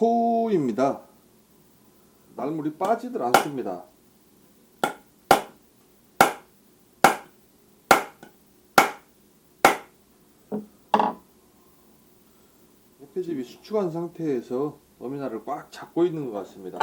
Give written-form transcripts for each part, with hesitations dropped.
토우입니다. 날물이 빠지질 않습니다. 대패집이 수축한 상태에서 어미날을 꽉 잡고 있는 것 같습니다.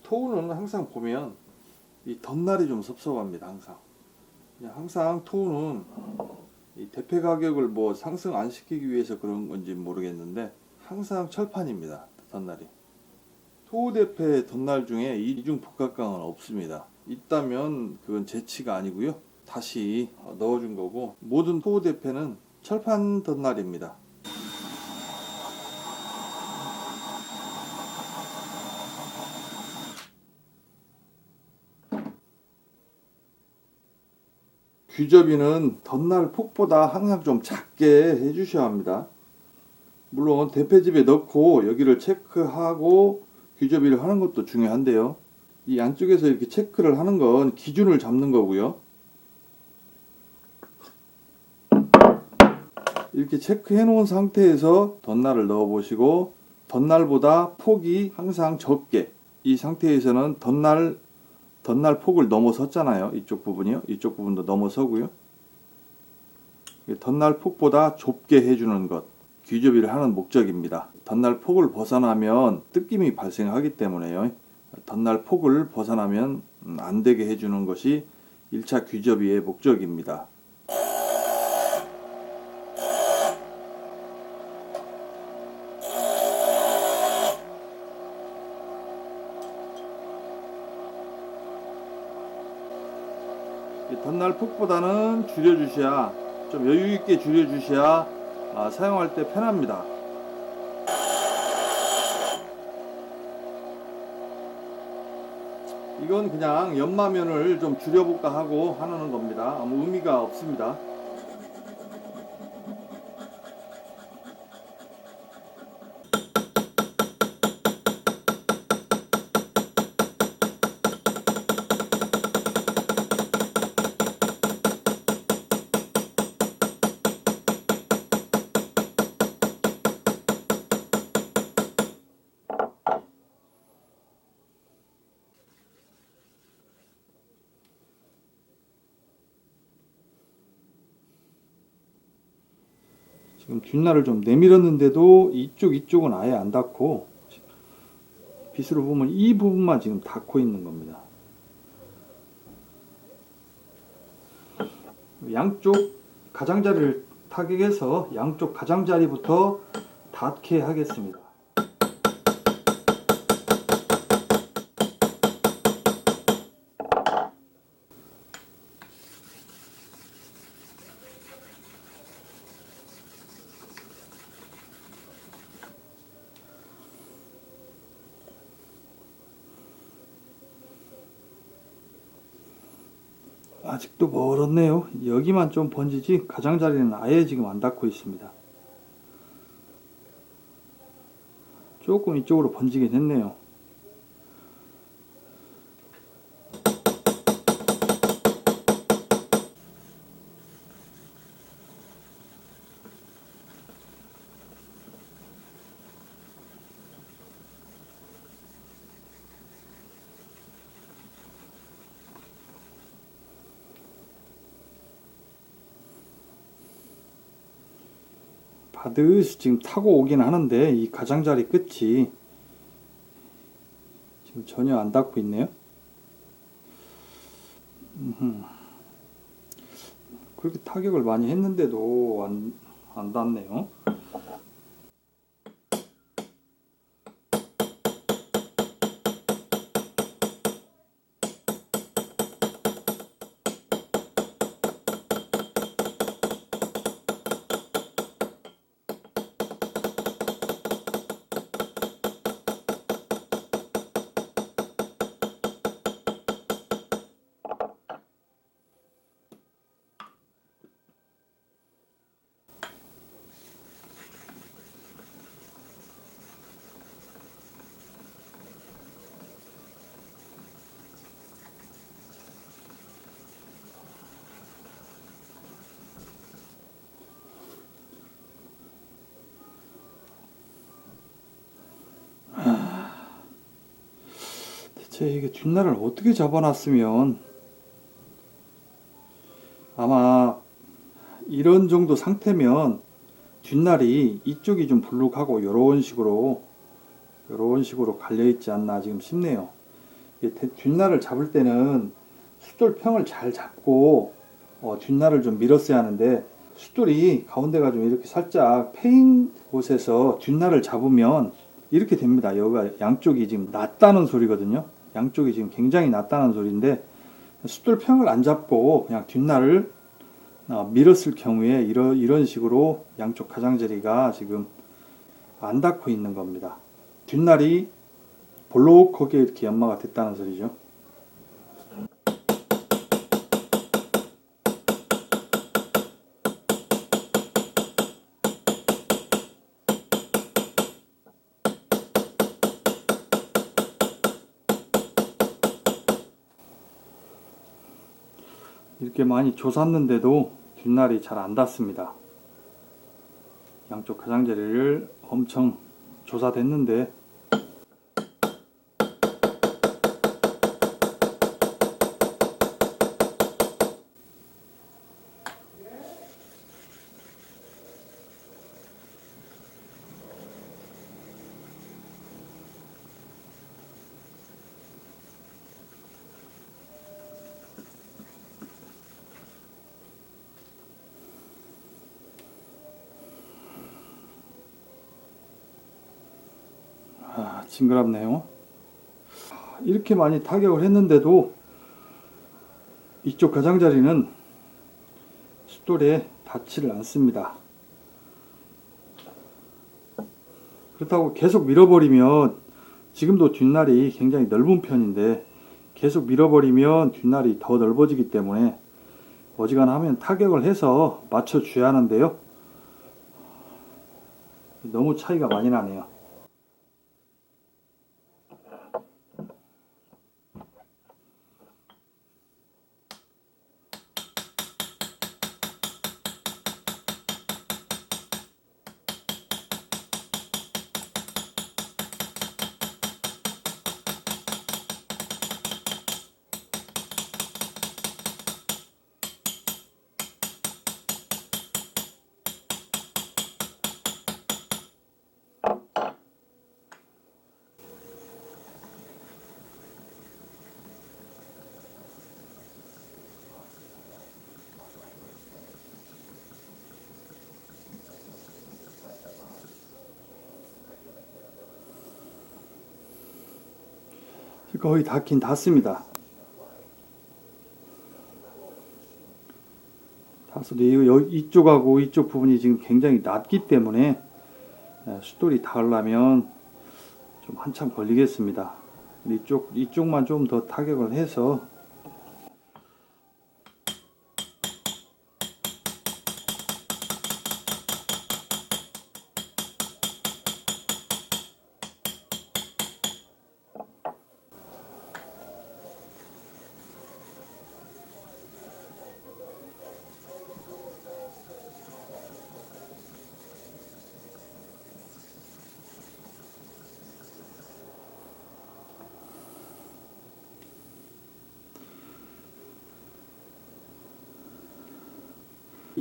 토우는 항상 보면 이 덧날이 좀 섭섭합니다. 항상 토우는 이 대패 가격을 뭐 상승 안 시키기 위해서 그런 건지 모르겠는데 항상 철판입니다. 덧날이. 토우 대패 덧날 중에 이중 복합강은 없습니다. 있다면 그건 재치가 아니고요. 다시 넣어준 거고, 모든 토우 대패는 철판 덧날입니다. 귀접이는 덧날 폭보다 항상 좀 작게 해주셔야 합니다. 물론 대패집에 넣고 여기를 체크하고 귀접이를 하는 것도 중요한데요. 이 안쪽에서 이렇게 체크를 하는 건 기준을 잡는 거고요. 이렇게 체크해 놓은 상태에서 덧날을 넣어 보시고, 덧날보다 폭이 항상 적게, 이 상태에서는 덧날 폭을 넘어섰잖아요. 이쪽 부분이요. 이쪽 부분도 넘어서고요. 덧날 폭보다 좁게 해주는 것, 귀접이를 하는 목적입니다. 덧날 폭을 벗어나면 뜯김이 발생하기 때문에요. 덧날 폭을 벗어나면 안 되게 해주는 것이 1차 귀접이의 목적입니다. 덧날 폭보다는 줄여주셔야, 좀 여유있게 줄여주셔야 사용할 때 편합니다. 이건 그냥 연마면을 좀 줄여볼까 하고 하는 겁니다. 아무 의미가 없습니다. 지금 뒷날을 좀 내밀었는데도 이쪽은 아예 안 닿고, 빗으로 보면 이 부분만 지금 닿고 있는 겁니다. 양쪽 가장자리를 타격해서 양쪽 가장자리부터 닿게 하겠습니다. 아직도 멀었네요. 여기만 좀 번지지 가장자리는 아예 지금 안 닿고 있습니다. 조금 이쪽으로 번지긴 했네요. 바듯이 지금 타고 오긴 하는데 이 가장자리 끝이 지금 전혀 안 닿고 있네요. 그렇게 타격을 많이 했는데도 안 닿네요. 도대체 이게 뒷날을 어떻게 잡아놨으면, 아마 이런 정도 상태면 뒷날이 이쪽이 좀 불룩하고 요런 식으로 갈려 있지 않나 지금 싶네요. 뒷날을 잡을 때는 숫돌평을 잘 잡고 뒷날을 좀 밀었어야 하는데, 숫돌이 가운데가 좀 이렇게 살짝 패인 곳에서 뒷날을 잡으면 이렇게 됩니다. 여기가 양쪽이 지금 낮다는 소리거든요. 양쪽이 지금 굉장히 낮다는 소리인데, 숫돌평을 안 잡고 그냥 뒷날을 밀었을 경우에 이런 식으로 양쪽 가장자리가 지금 안 닿고 있는 겁니다. 뒷날이 볼록하게 이렇게 연마가 됐다는 소리죠. 이렇게 많이 조샀는데도 뒷날이 잘 안 닿습니다. 양쪽 가장자리를 엄청 조사됐는데, 징그럽네요. 이렇게 많이 타격을 했는데도 이쪽 가장자리는 숫돌에 닿지를 않습니다. 그렇다고 계속 밀어버리면, 지금도 뒷날이 굉장히 넓은 편인데 계속 밀어버리면 뒷날이 더 넓어지기 때문에 어지간하면 타격을 해서 맞춰줘야 하는데요. 너무 차이가 많이 나네요. 거의 닿긴 닿습니다. 이쪽하고 이쪽 부분이 지금 굉장히 낮기 때문에 숫돌이 닿으려면 좀 한참 걸리겠습니다. 이쪽만 좀 더 타격을 해서,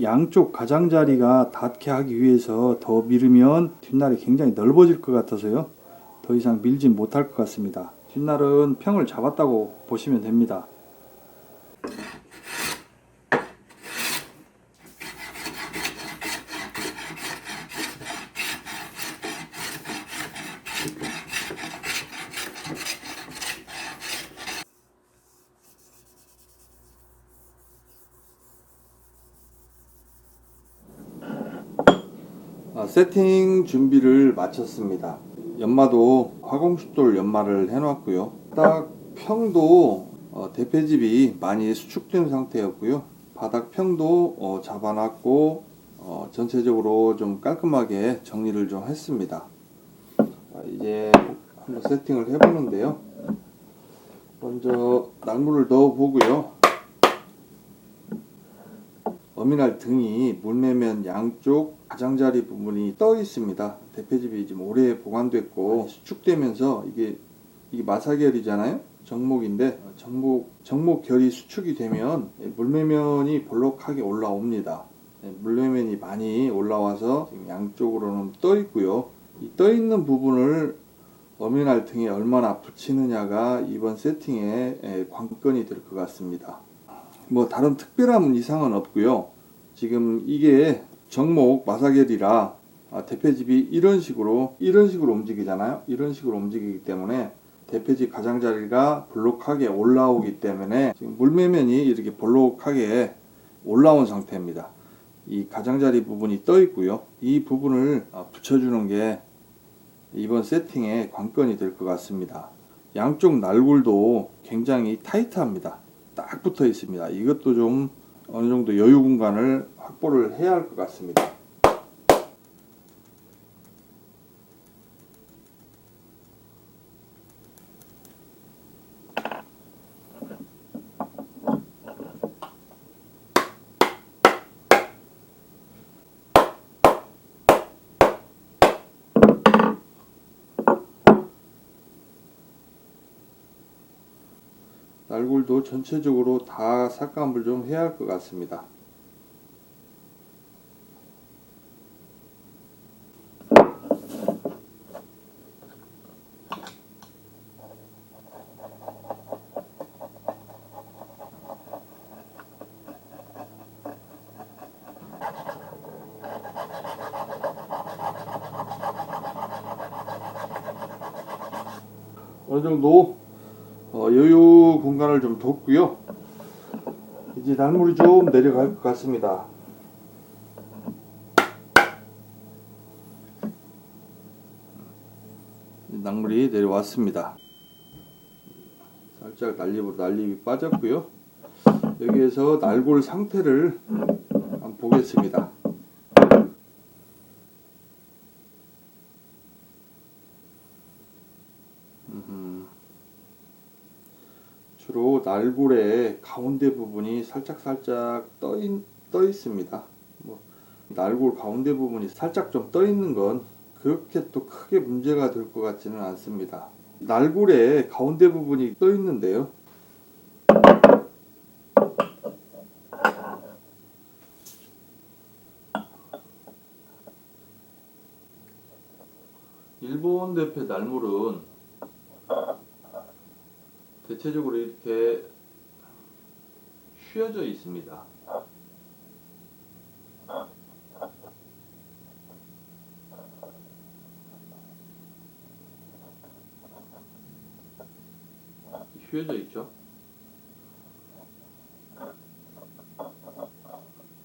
양쪽 가장자리가 닿게 하기 위해서 더 밀으면 뒷날이 굉장히 넓어질 것 같아서요, 더 이상 밀진 못할 것 같습니다. 뒷날은 평을 잡았다고 보시면 됩니다. 세팅 준비를 마쳤습니다. 연마도 화공숫돌 연마를 해놨고요. 딱 평도 대패집이 많이 수축된 상태였고요. 바닥 평도 잡아놨고 전체적으로 좀 깔끔하게 정리를 좀 했습니다. 이제 한번 세팅을 해보는데요. 먼저 낙물을 넣어 보고요. 어미날 등이 물매면 양쪽 가장자리 부분이 떠 있습니다. 대패집이 지금 오래 보관됐고 수축되면서 이게 마사결이잖아요. 정목인데 정목 결이 수축이 되면 물매면이 볼록하게 올라옵니다. 물매면이 많이 올라와서 지금 양쪽으로는 떠 있고요. 이 떠 있는 부분을 어미날 등에 얼마나 붙이느냐가 이번 세팅의 관건이 될 것 같습니다. 뭐 다른 특별한 이상은 없고요. 지금 이게 정목 마사결이라 대패집이 이런 식으로 움직이잖아요. 이런 식으로 움직이기 때문에 대패집 가장자리가 볼록하게 올라오기 때문에 지금 물매면이 이렇게 볼록하게 올라온 상태입니다. 이 가장자리 부분이 떠 있고요. 이 부분을 붙여주는 게 이번 세팅의 관건이 될 것 같습니다. 양쪽 날굴도 굉장히 타이트합니다. 딱 붙어 있습니다. 이것도 좀 어느 정도 여유 공간을 확보를 해야 할 것 같습니다. 날굴도 전체적으로 다 삭감을 좀 해야 할 것 같습니다. 어느 정도 여유 공간을 좀 뒀고요. 이제 날물이 좀 내려갈 것 같습니다. 낙물이 내려왔습니다. 살짝 난립이 빠졌고요. 여기에서 날골 상태를 한번 보겠습니다. 주로 날골의 가운데 부분이 살짝 떠 있습니다. 날골 가운데 부분이 살짝 좀 떠 있는 건 그렇게 또 크게 문제가 될 것 같지는 않습니다. 날골의 가운데 부분이 떠 있는데요. 일본 대패 날물은 대체적으로 이렇게 휘어져 있습니다. 휘어져 있죠.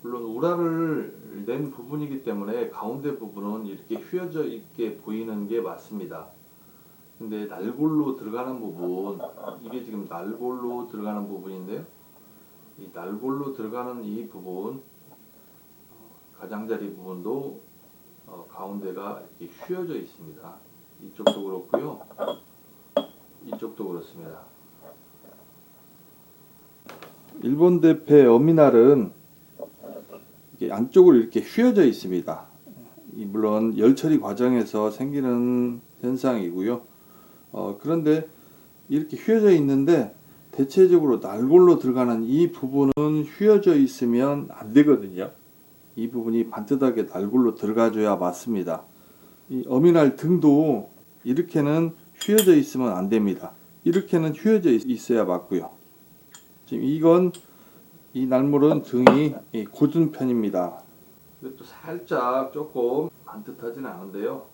물론 우라를 낸 부분이기 때문에 가운데 부분은 이렇게 휘어져 있게 보이는 게 맞습니다. 근데 날골로 들어가는 부분, 이게 지금 날골로 들어가는 부분인데요. 이 날골로 들어가는 이 부분, 가장자리 부분도 가운데가 이렇게 휘어져 있습니다. 이쪽도 그렇고요. 이쪽도 그렇습니다. 일본 대패 어미날은 이게 안쪽으로 이렇게 휘어져 있습니다. 물론 열 처리 과정에서 생기는 현상이고요. 그런데 이렇게 휘어져 있는데 대체적으로 날골로 들어가는 이 부분은 휘어져 있으면 안 되거든요. 이 부분이 반듯하게 날골로 들어가줘야 맞습니다. 이 어미날 등도 이렇게는 휘어져 있으면 안 됩니다. 이렇게는 휘어져 있어야 맞고요. 지금 이 날물은 등이 굳은 편입니다. 이것도 살짝 조금 반듯하지는 않은데요.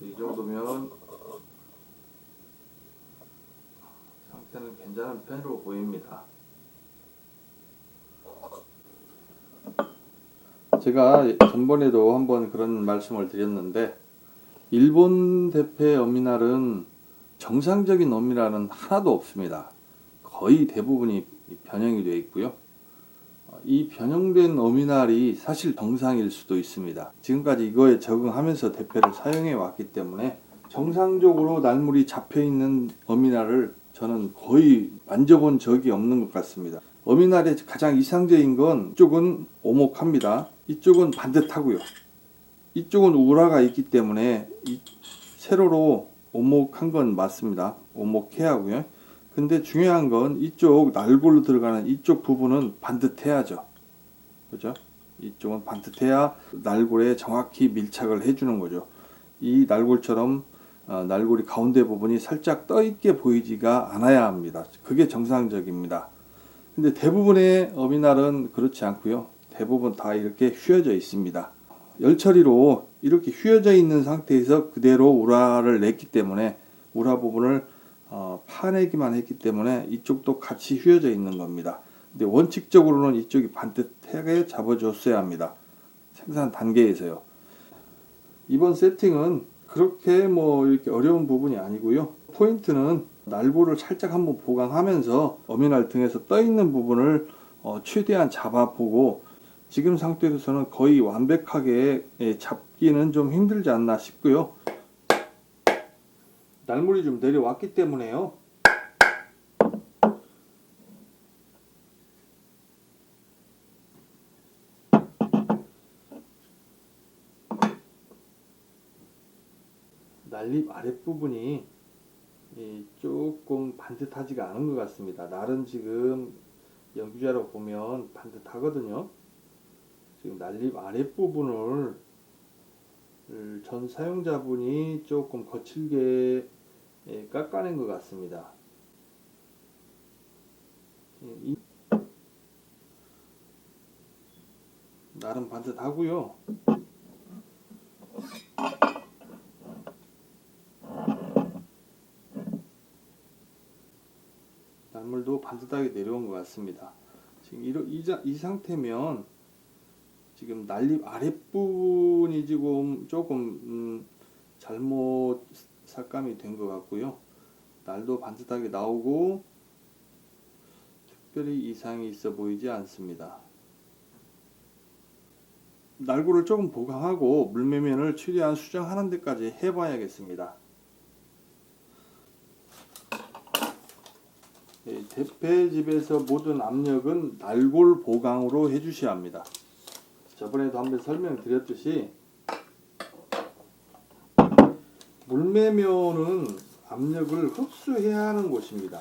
이 정도면 상태는 괜찮은 편으로 보입니다. 제가 전번에도 한번 그런 말씀을 드렸는데 일본 대패 어미날은 정상적인 어미날은 하나도 없습니다. 거의 대부분이 변형이 되어 있고요. 이 변형된 어미날이 사실 정상일 수도 있습니다. 지금까지 이거에 적응하면서 대패를 사용해 왔기 때문에 정상적으로 날물이 잡혀 있는 어미날을 저는 거의 만져본 적이 없는 것 같습니다. 어미날의 가장 이상적인 건 이쪽은 오목합니다. 이쪽은 반듯하고요. 이쪽은 우라가 있기 때문에 세로로 오목한 건 맞습니다. 오목해야 하고요. 근데 중요한 건 이쪽 날골로 들어가는 이쪽 부분은 반듯해야죠. 그죠? 이쪽은 반듯해야 날골에 정확히 밀착을 해주는 거죠. 이 날골처럼 날골이 가운데 부분이 살짝 떠 있게 보이지가 않아야 합니다. 그게 정상적입니다. 근데 대부분의 어미날은 그렇지 않고요. 대부분 다 이렇게 휘어져 있습니다. 열 처리로 이렇게 휘어져 있는 상태에서 그대로 우라를 냈기 때문에 우라 부분을 파내기만 했기 때문에 이쪽도 같이 휘어져 있는 겁니다. 근데 원칙적으로는 이쪽이 반듯하게 잡아줬어야 합니다. 생산 단계에서요. 이번 세팅은 그렇게 뭐 이렇게 어려운 부분이 아니고요. 포인트는 날골을 살짝 한번 보강하면서 어미날 등에서 떠 있는 부분을 최대한 잡아보고, 지금 상태에서는 거의 완벽하게 잡기는 좀 힘들지 않나 싶고요. 날물이 좀 내려왔기 때문에요. 날립 아랫부분이 조금 반듯하지가 않은 것 같습니다. 날은 지금 연기자로 보면 반듯하거든요. 지금 날립 아랫부분을 전 사용자분이 조금 거칠게 깎아낸 것 같습니다. 날은 반듯하고요. 날물도 반듯하게 내려온 것 같습니다. 지금 이 상태면 지금 날립 아랫부분이 지금 조금 잘못 삭감이 된 것 같고요. 날도 반듯하게 나오고 특별히 이상이 있어 보이지 않습니다. 날골을 조금 보강하고 물매면을 최대한 수정하는 데까지 해봐야겠습니다. 대패집에서 모든 압력은 날골 보강으로 해주셔야 합니다. 저번에도 한번 설명드렸듯이 물매면은 압력을 흡수해야 하는 곳입니다.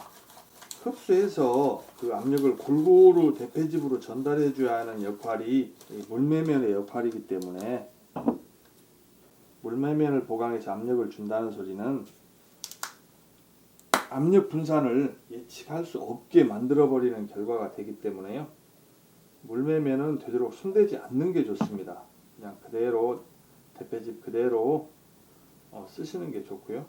흡수해서 그 압력을 골고루 대패집으로 전달해 줘야 하는 역할이 물매면의 역할이기 때문에, 물매면을 보강해서 압력을 준다는 소리는 압력 분산을 예측할 수 없게 만들어 버리는 결과가 되기 때문에요. 물매면은 되도록 손대지 않는 게 좋습니다. 그냥 그대로 대패집 그대로 쓰시는 게 좋고요.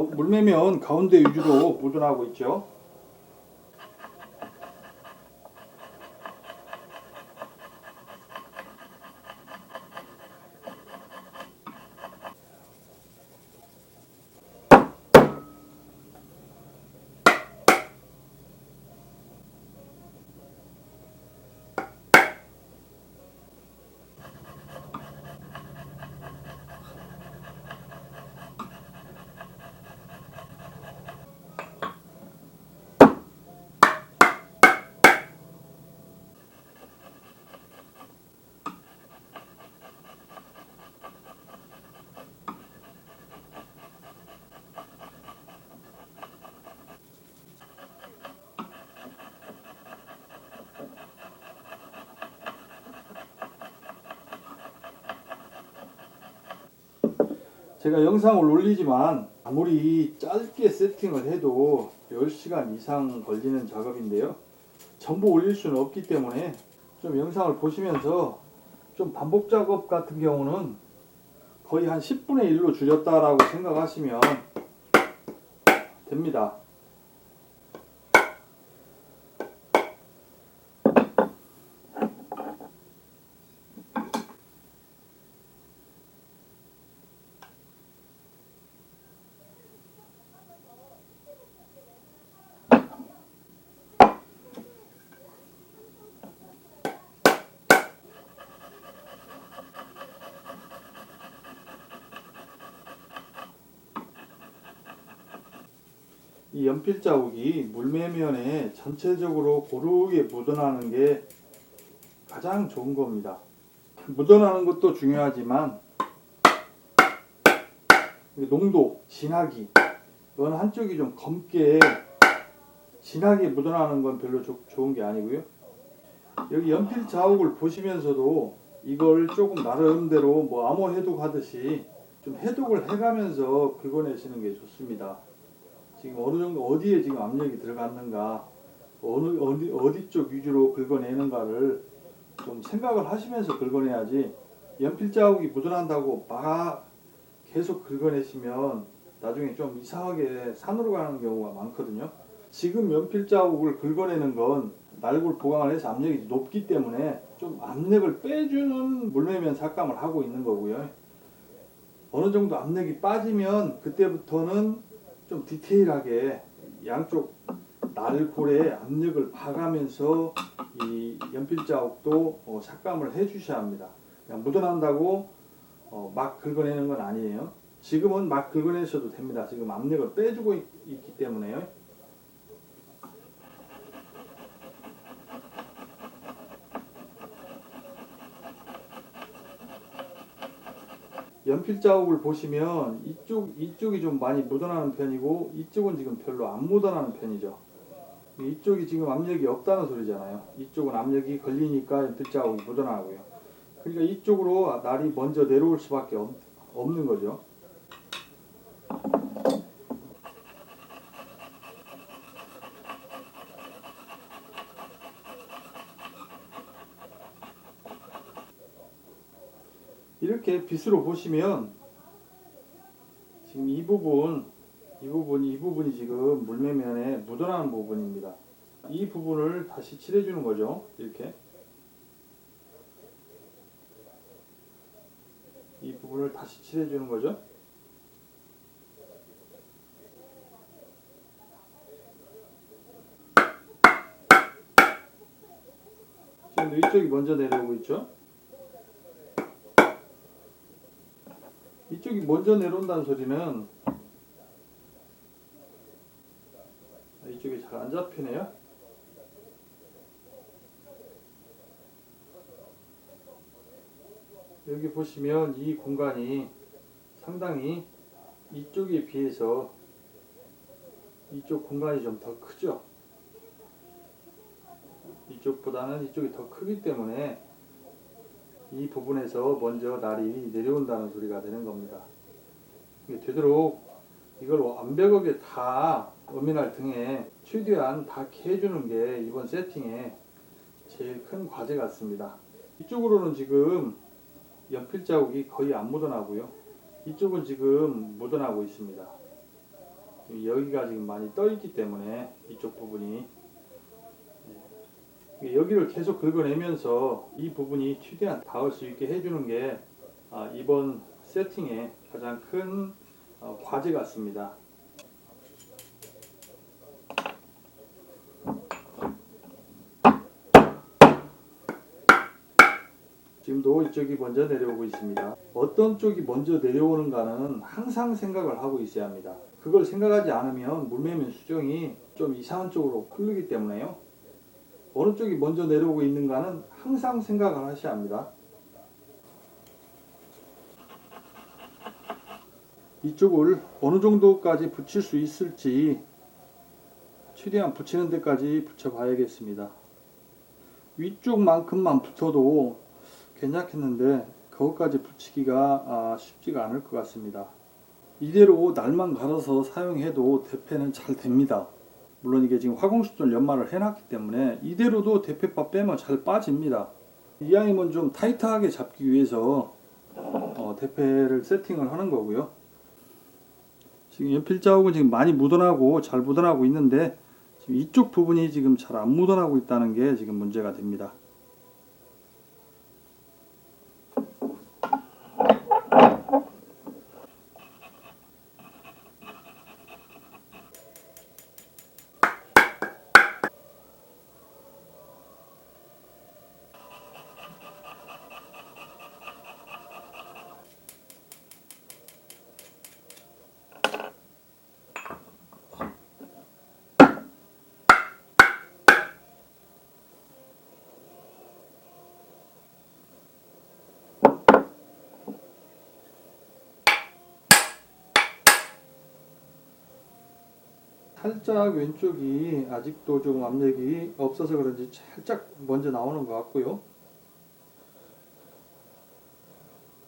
물매면 가운데 위주로 묻어나고 있죠. 제가 영상을 올리지만 아무리 짧게 세팅을 해도 10시간 이상 걸리는 작업인데요. 전부 올릴 수는 없기 때문에 좀 영상을 보시면서 좀 반복 작업 같은 경우는 거의 한 10분의 1로 줄였다라고 생각하시면 됩니다. 이 연필 자국이 물매면에 전체적으로 고르게 묻어나는 게 가장 좋은 겁니다. 묻어나는 것도 중요하지만 농도, 진하기, 이건 한쪽이 좀 검게 진하게 묻어나는 건 별로 좋은 게 아니고요. 여기 연필 자국을 보시면서도 이걸 조금 나름대로 뭐 암호 해독하듯이 좀 해독을 해가면서 긁어내시는 게 좋습니다. 지금 어느 정도 어디에 지금 압력이 들어갔는가, 어디 쪽 위주로 긁어내는가를 좀 생각을 하시면서 긁어내야지, 연필 자국이 묻어난다고 막 계속 긁어내시면 나중에 좀 이상하게 산으로 가는 경우가 많거든요. 지금 연필 자국을 긁어내는 건 날골 보강을 해서 압력이 높기 때문에 좀 압력을 빼주는 물매면 삭감을 하고 있는 거고요. 어느 정도 압력이 빠지면 그때부터는 좀 디테일하게 양쪽 날골에 압력을 봐가면서 이 연필 자국도 삭감을 해 주셔야 합니다. 그냥 묻어난다고 막 긁어내는 건 아니에요. 지금은 막 긁어내셔도 됩니다. 지금 압력을 빼주고 있기 때문에요. 연필 자국을 보시면 이쪽이 좀 많이 묻어나는 편이고 이쪽은 지금 별로 안 묻어나는 편이죠. 이쪽이 지금 압력이 없다는 소리잖아요. 이쪽은 압력이 걸리니까 연필 자국이 묻어나고요. 그러니까 이쪽으로 날이 먼저 내려올 수밖에 없는 거죠. 이렇게 빗으로 보시면 지금 이 부분이 지금 물매면에 묻어나는 부분입니다. 이 부분을 다시 칠해주는 거죠. 이렇게 이 부분을 다시 칠해주는 거죠. 지금 이쪽이 먼저 내려오고 있죠. 이쪽이 먼저 내려온다는 소리는 이쪽이 잘 안 잡히네요. 여기 보시면 이 공간이 상당히 이쪽에 비해서 이쪽 공간이 좀 더 크죠. 이쪽보다는 이쪽이 더 크기 때문에 이 부분에서 먼저 날이 내려온다는 소리가 되는 겁니다. 되도록 이걸 완벽하게 다 어미날 등에 최대한 닿게 해주는 게 이번 세팅의 제일 큰 과제 같습니다. 이쪽으로는 지금 연필 자국이 거의 안 묻어나고요. 이쪽은 지금 묻어나고 있습니다. 여기가 지금 많이 떠 있기 때문에 이쪽 부분이 여기를 계속 긁어내면서 이 부분이 최대한 닿을 수 있게 해주는 게 이번 세팅의 가장 큰 과제 같습니다. 지금도 이쪽이 먼저 내려오고 있습니다. 어떤 쪽이 먼저 내려오는가는 항상 생각을 하고 있어야 합니다. 그걸 생각하지 않으면 물매면 수정이 좀 이상한 쪽으로 흐르기 때문에요. 어느 쪽이 먼저 내려오고 있는가는 항상 생각을 하셔야 합니다. 이쪽을 어느 정도까지 붙일 수 있을지 최대한 붙이는 데까지 붙여 봐야겠습니다. 위쪽만큼만 붙어도 괜찮겠는데 그것까지 붙이기가 쉽지가 않을 것 같습니다. 이대로 날만 갈아서 사용해도 대패는 잘 됩니다. 물론 이게 지금 화공수전 연마를 해놨기 때문에 이대로도 대패바 빼면 잘 빠집니다. 이왕이면 좀 타이트하게 잡기 위해서 대패를 세팅을 하는 거고요. 지금 연필 자국은 지금 많이 묻어나고 잘 묻어나고 있는데 지금 이쪽 부분이 지금 잘 안 묻어나고 있다는 게 지금 문제가 됩니다. 살짝 왼쪽이 아직도 조금 압력이 없어서 그런지 살짝 먼저 나오는 것 같고요.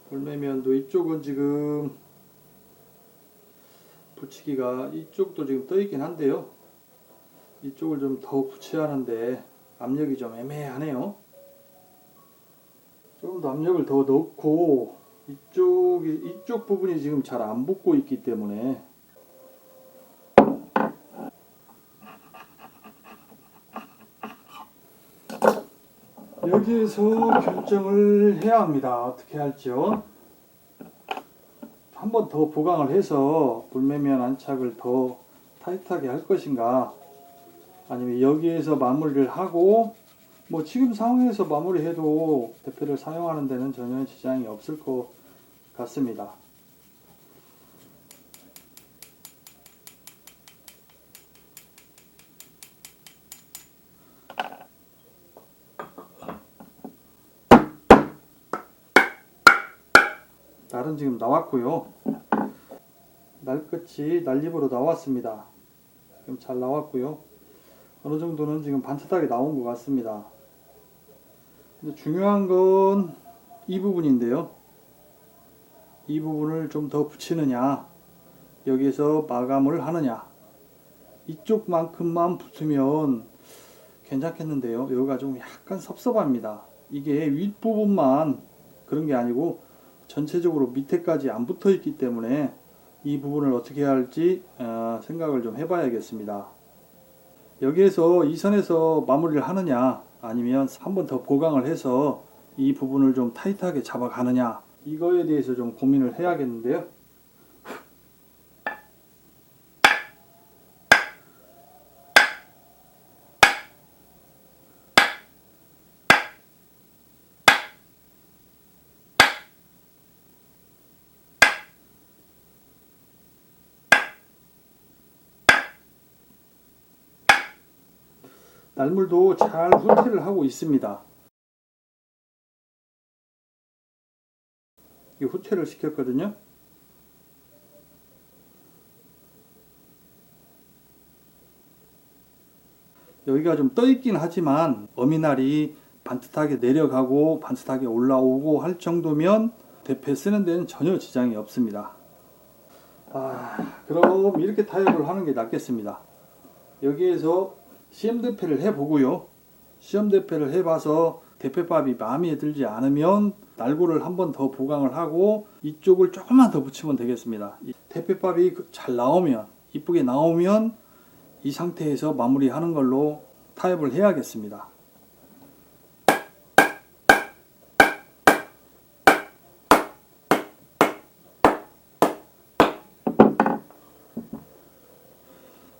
불매면도 이쪽은 지금 붙이기가 이쪽도 지금 떠 있긴 한데요. 이쪽을 좀 더 붙여야 하는데 압력이 좀 애매하네요. 조금 더 압력을 더 넣고 이쪽 부분이 지금 잘 안 붙고 있기 때문에 여기에서 결정을 해야 합니다. 어떻게 할지요. 한 번 더 보강을 해서 불매면 안착을 더 타이트하게 할 것인가, 아니면 여기에서 마무리를 하고 뭐 지금 상황에서 마무리해도 대패를 사용하는 데는 전혀 지장이 없을 것 같습니다. 날은 지금 나왔고요. 날끝이 날립으로 나왔습니다. 지금 잘 나왔고요. 어느 정도는 지금 반듯하게 나온 것 같습니다. 근데 중요한 건 이 부분인데요. 이 부분을 좀 더 붙이느냐, 여기서 마감을 하느냐. 이쪽만큼만 붙으면 괜찮겠는데요. 여기가 좀 약간 섭섭합니다. 이게 윗부분만 그런 게 아니고 전체적으로 밑에까지 안 붙어 있기 때문에 이 부분을 어떻게 해야 할지 생각을 좀 해봐야겠습니다. 여기에서 이 선에서 마무리를 하느냐, 아니면 한 번 더 보강을 해서 이 부분을 좀 타이트하게 잡아가느냐, 이거에 대해서 좀 고민을 해야겠는데요. 날물도 잘 후퇴를 하고 있습니다. 이 후퇴를 시켰거든요. 여기가 좀 떠 있긴 하지만 어미날이 반듯하게 내려가고 반듯하게 올라오고 할 정도면 대패 쓰는 데는 전혀 지장이 없습니다. 그럼 이렇게 타협을 하는 게 낫겠습니다. 여기에서 시험 대패를 해보고요. 시험 대패를 해봐서 대패밥이 마음에 들지 않으면 날고를 한 번 더 보강을 하고 이쪽을 조금만 더 붙이면 되겠습니다. 대패밥이 잘 나오면 이쁘게 나오면 이 상태에서 마무리하는 걸로 타협을 해야겠습니다.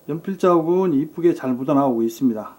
연필 자국은 이쁘게 잘 묻어나오고 있습니다.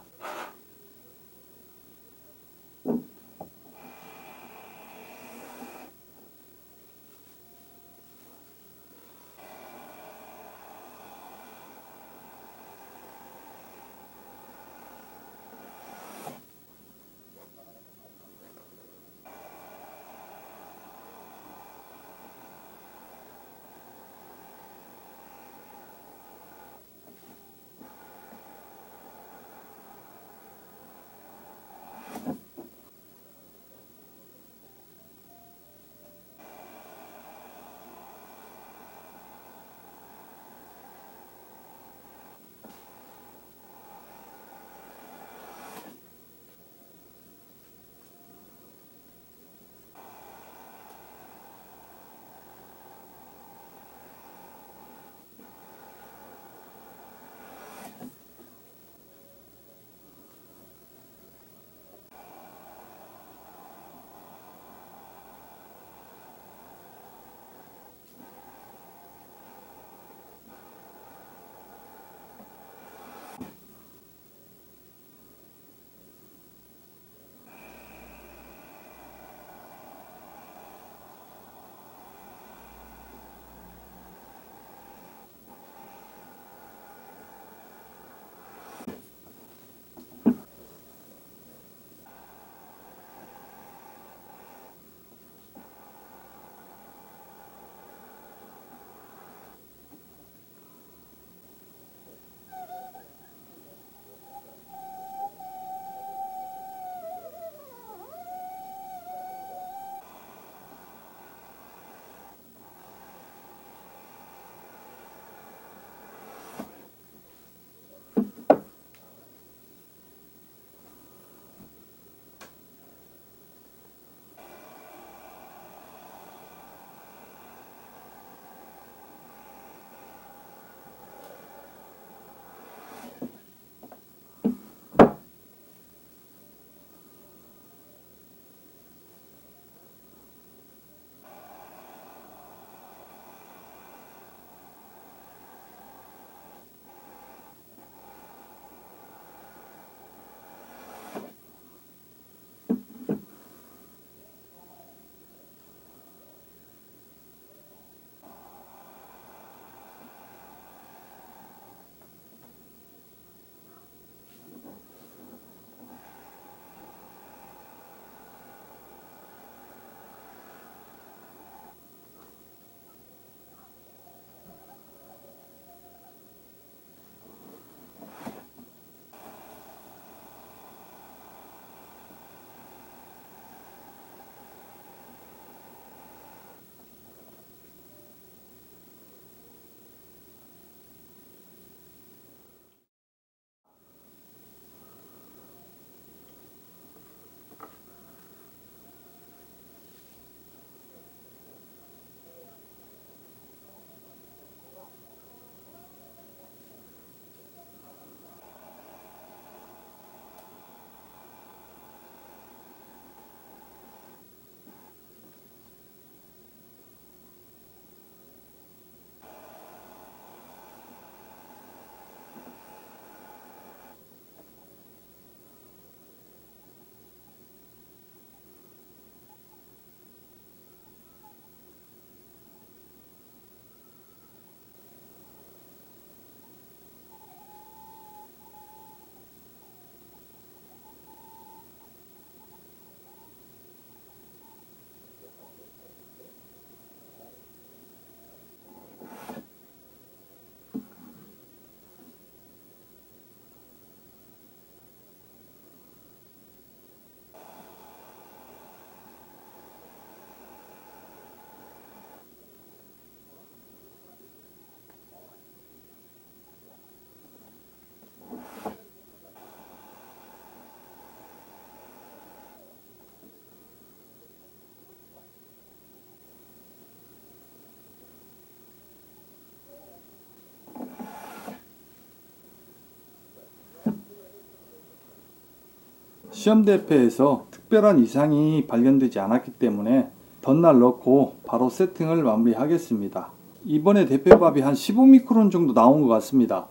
시험 대패에서 특별한 이상이 발견되지 않았기 때문에 덧날 넣고 바로 세팅을 마무리하겠습니다. 이번에 대패밥이 한 15미크론 정도 나온 것 같습니다.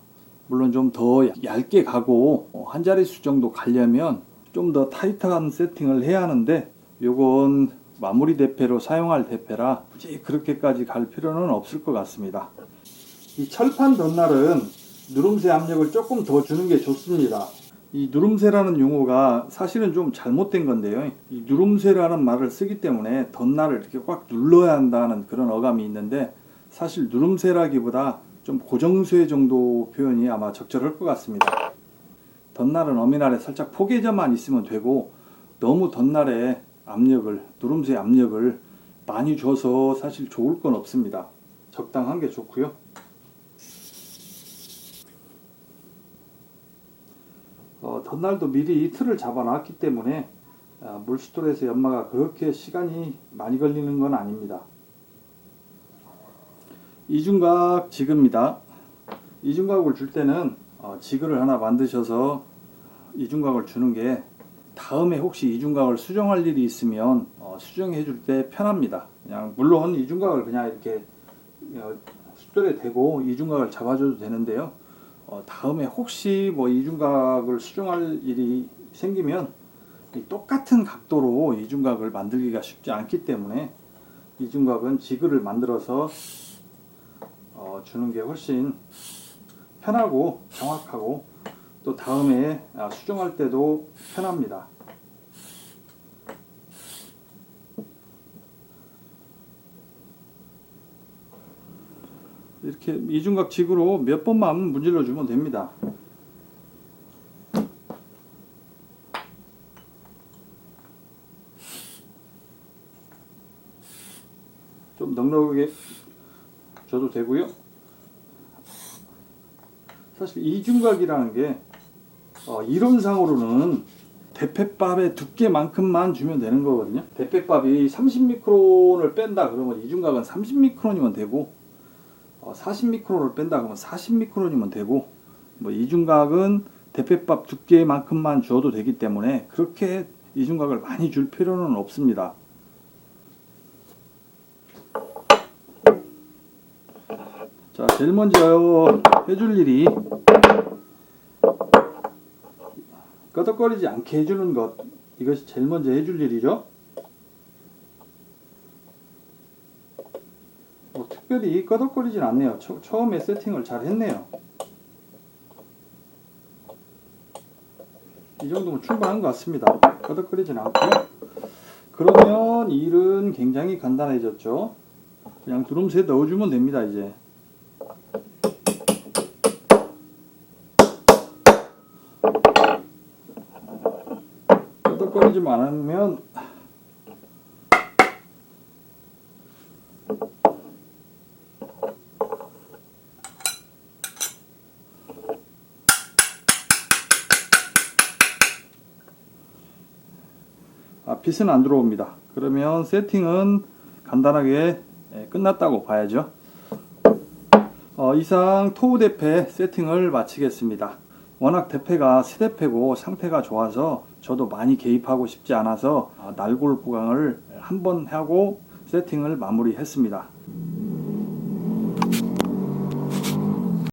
물론 좀 더 얇게 가고 한 자릿수 정도 가려면 좀 더 타이트한 세팅을 해야 하는데, 요건 마무리 대패로 사용할 대패라 굳이 그렇게까지 갈 필요는 없을 것 같습니다. 이 철판 덧날은 누름새 압력을 조금 더 주는 게 좋습니다. 이 누름새라는 용어가 사실은 좀 잘못된 건데요. 이 누름새라는 말을 쓰기 때문에 덧날을 이렇게 꽉 눌러야 한다는 그런 어감이 있는데, 사실 누름새라기보다 좀 고정쇠 정도 표현이 아마 적절할 것 같습니다. 덧날은 어미날에 살짝 포개져만 있으면 되고, 너무 덧날에 압력을, 누름새 압력을 많이 줘서 사실 좋을 건 없습니다. 적당한 게 좋고요. 덧날도 미리 틀을 잡아 놨기 때문에 물수돌에서 연마가 그렇게 시간이 많이 걸리는 건 아닙니다. 이중각 지그입니다. 이중각을 줄 때는 지그를 하나 만드셔서 이중각을 주는 게, 다음에 혹시 이중각을 수정할 일이 있으면 수정해 줄 때 편합니다. 그냥 물론 이중각을 그냥 이렇게 숫돌에 대고 이중각을 잡아줘도 되는데요. 다음에 혹시 뭐 이중각을 수정할 일이 생기면 이 똑같은 각도로 이중각을 만들기가 쉽지 않기 때문에 이중각은 지그를 만들어서 주는 게 훨씬 편하고 정확하고, 또 다음에 수정할 때도 편합니다. 이렇게 이중각 지그로 몇 번만 문질러 주면 됩니다. 좀 넉넉하게 줘도 되고요. 사실 이중각이라는 게 이론상으로는 대패밥의 두께만큼만 주면 되는 거거든요. 대패밥이 30미크론을 뺀다 그러면 이중각은 30미크론이면 되고, 40미크론을 뺀다 그러면 40미크론이면 되고, 뭐 이중각은 대패밥 두께만큼만 줘도 되기 때문에 그렇게 이중각을 많이 줄 필요는 없습니다. 자, 제일 먼저 해줄 일이 끄덕거리지 않게 해주는 것, 이것이 제일 먼저 해줄 일이죠. 특별히 끄덕거리진 않네요. 처음에 세팅을 잘 했네요. 이 정도면 충분한 것 같습니다. 끄덕거리진 않고요. 그러면 일은 굉장히 간단해졌죠. 그냥 누름새 넣어주면 됩니다. 이제 끄덕거리지만 않으면 빛은 안 들어옵니다. 그러면 세팅은 간단하게 끝났다고 봐야죠. 이상 토우 대패 세팅을 마치겠습니다. 워낙 대패가 새 대패고 상태가 좋아서 저도 많이 개입하고 싶지 않아서 날골 보강을 한번 하고 세팅을 마무리했습니다.